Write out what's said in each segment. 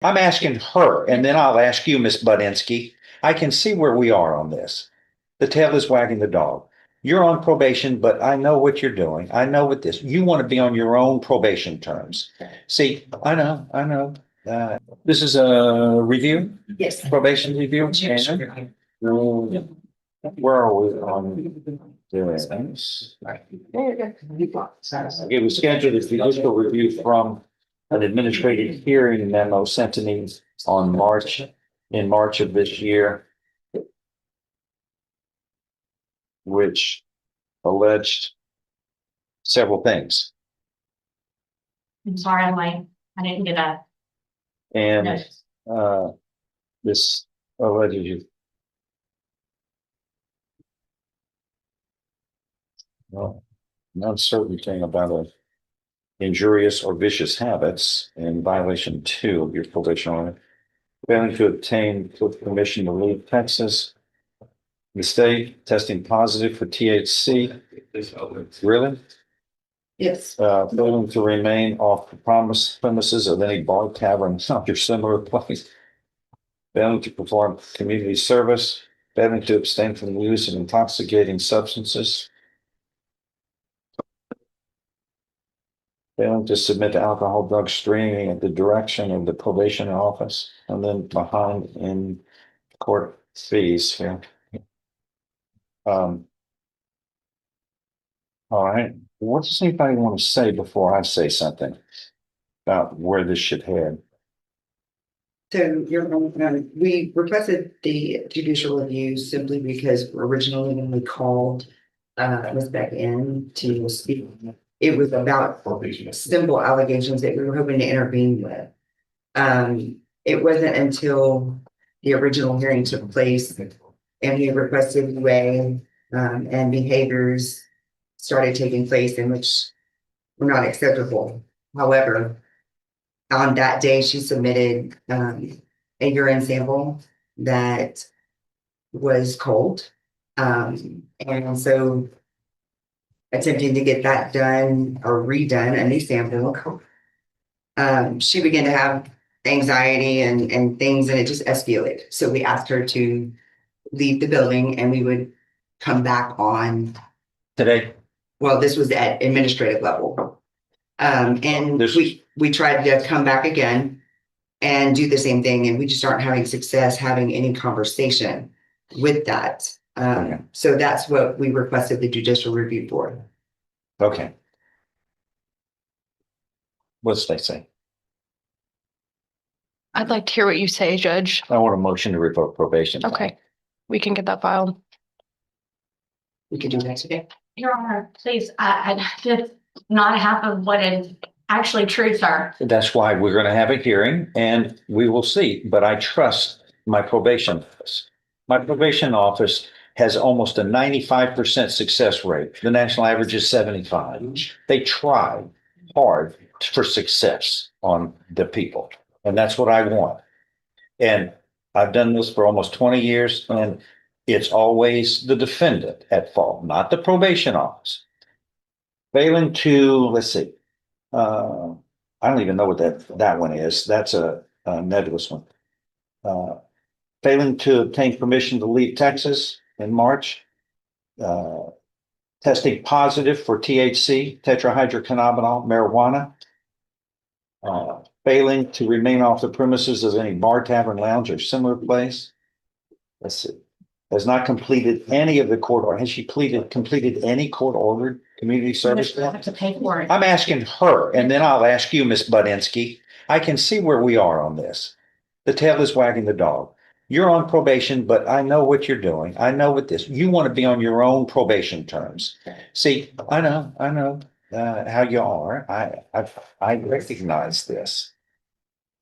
I'm asking her, and then I'll ask you, Miss Budinsky. I can see where we are on this. The tail is wagging the dog. You're on probation, but I know what you're doing. I know what this, you want to be on your own probation terms. See, I know. This is a review, Yes. probation review. Yes. And, where are we on this? It was scheduled as judicial review from an administrative hearing memo sent to me in March of this year, which alleged several things. I'm sorry, I'm late. I didn't get a And notice. this alleges well, an uncertain thing about a injurious or vicious habits in violation 2 of your probation order. Failing to obtain permission to leave Texas. Mistake, testing positive for THC. Really? Yes. Failing to remain off the premises of any bar, tavern, or similar place. Failing to perform community service. Failing to abstain from the use of intoxicating substances. Failing to submit to alcohol, drug screening at the direction of the probation office, and then behind in court fees here. All right, what does anybody want to say before I say something about where this should head? So we requested the judicial review simply because originally when we called Ms. Beck in to speak, it was about simple allegations that we were hoping to intervene with. It wasn't until the original hearing took place and we requested UA and behaviors started taking place in which were not acceptable. However, on that day, she submitted a urine sample that was cold. And so attempting to get that done or redone, a new sample, she began to have anxiety and things, and it just escalated. So we asked her to leave the building and we would come back on. Today? Well, this was at administrative level. And we tried to come back again and do the same thing, and we just aren't having success having any conversation with that. So that's what we requested the judicial review for. Okay. What's they say? I'd like to hear what you say, Judge. I want a motion to revoke probation. Okay, we can get that filed. We could do that today. Your Honor, please, just not half of what is actually true, sir. That's why we're going to have a hearing and we will see, but I trust my probation office. My probation office has almost a 95% success rate. The national average is 75. They try hard for success on the people, and that's what I want. And I've done this for almost 20 years, and it's always the defendant at fault, not the probation office. Failing to, let's see, I don't even know what that one is. That's a nebulous one. Failing to obtain permission to leave Texas in March. Testing positive for THC, tetrahydrocannabinol, marijuana. Failing to remain off the premises of any bar, tavern, lounge, or similar place. Let's see. Has not completed any of the court, or has she completed any court-ordered community service? I have to pay for it. I'm asking her, and then I'll ask you, Miss Budinsky. I can see where we are on this. The tail is wagging the dog. You're on probation, but I know what you're doing. I know what this, you want to be on your own probation terms. See, I know how you are. I recognize this.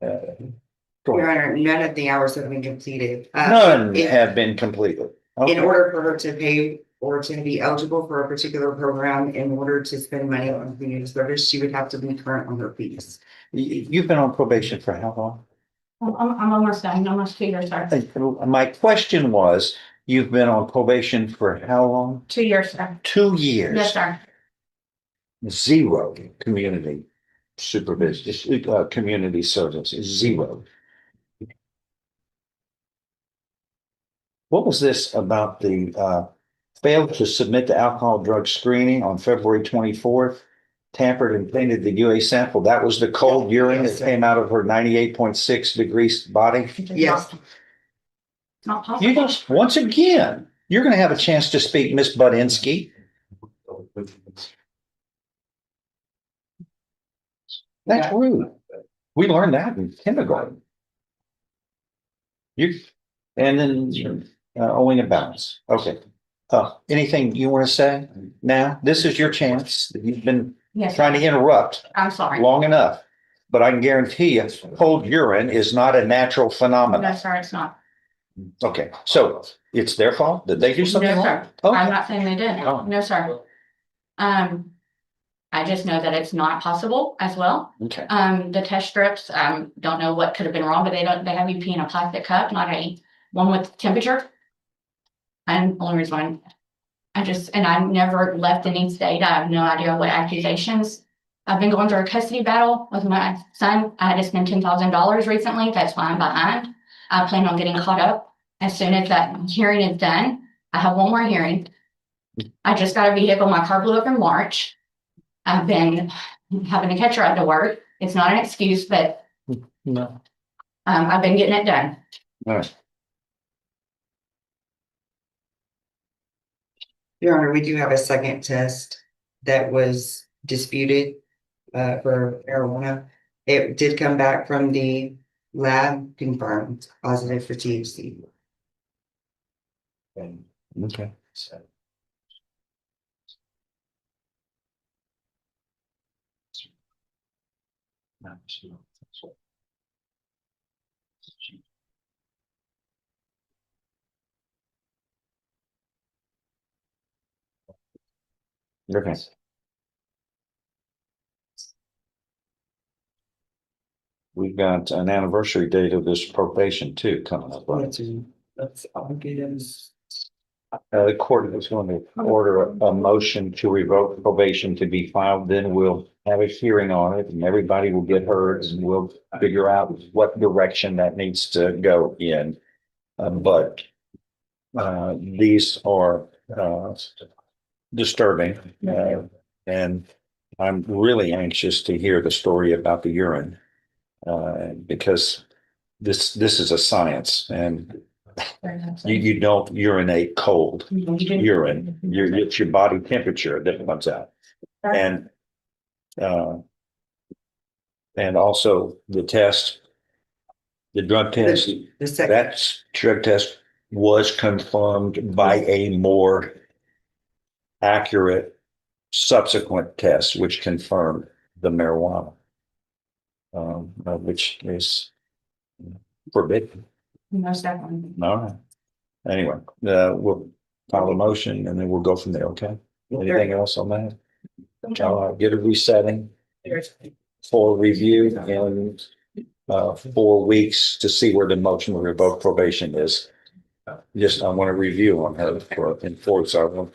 Your Honor, none of the hours have been completed. None have been completed. In Okay. order for her to pay or to be eligible for a particular program, in order to spend money on community service, she would have to be current on her fees. You've been on probation for how long? I'm almost done, almost 2 years, sir. My question was, you've been on probation for how long? 2 years, sir. 2 years. Yes, sir. Zero community supervision, community service, zero. What was this about the failed to submit the alcohol drug screening on February 24th? Tampered and tainted the UA sample. That was the cold urine that came out of her 98.6 degrees body. Yes. It's not You possible. just, once again, you're going to have a chance to speak, Miss Budinsky. That's rude. We learned that in kindergarten. You, and then owing a balance. Okay. Anything you want to say now? This is your chance. You've been Yes, trying to interrupt I'm sorry. long enough. But I can guarantee you, cold urine is not a natural No, phenomenon. sir, it's not. Okay, so it's their fault? Did they do something No, wrong? sir. I'm Okay. not saying they did. Oh. No, sir. I just know that it's not possible as well. Okay. The test strips, don't know what could have been wrong, but they have you pee in a plastic cup, not a one with temperature. And only reason and I've never left any state. I have no idea what accusations. I've been going through a custody battle with my son. I had to spend $10,000 recently. That's why I'm behind. I plan on getting caught up as soon as that hearing is done. I have one more hearing. I just got a vehicle. My car blew up in March. I've been having to catch a ride to work. It's not an excuse, but No. I've been getting it done. All right. Your Honor, we do have a second test that was disputed for marijuana. It did come back from the lab confirmed positive for THC. Okay. Okay. We've got an anniversary date of this probation too coming up. That's all good. The court is going to order a motion to revoke probation to be filed, then we'll have a hearing on it and everybody will get heard and we'll figure out what direction that needs to go in. But these are disturbing, and I'm really anxious to hear the story about the urine, because this is a science, and you don't urinate cold urine. It's your body temperature that comes out, and also the test, the drug test. The second, That drug test was confirmed by a more accurate subsequent test, which confirmed the marijuana, which is forbidden. Most definitely. All right. Anyway, we'll file a motion and then we'll go from there. Okay. Anything else on that? Get a resetting for review in 4 weeks to see where the motion to revoke probation is. Just, I want to review on her for enforce our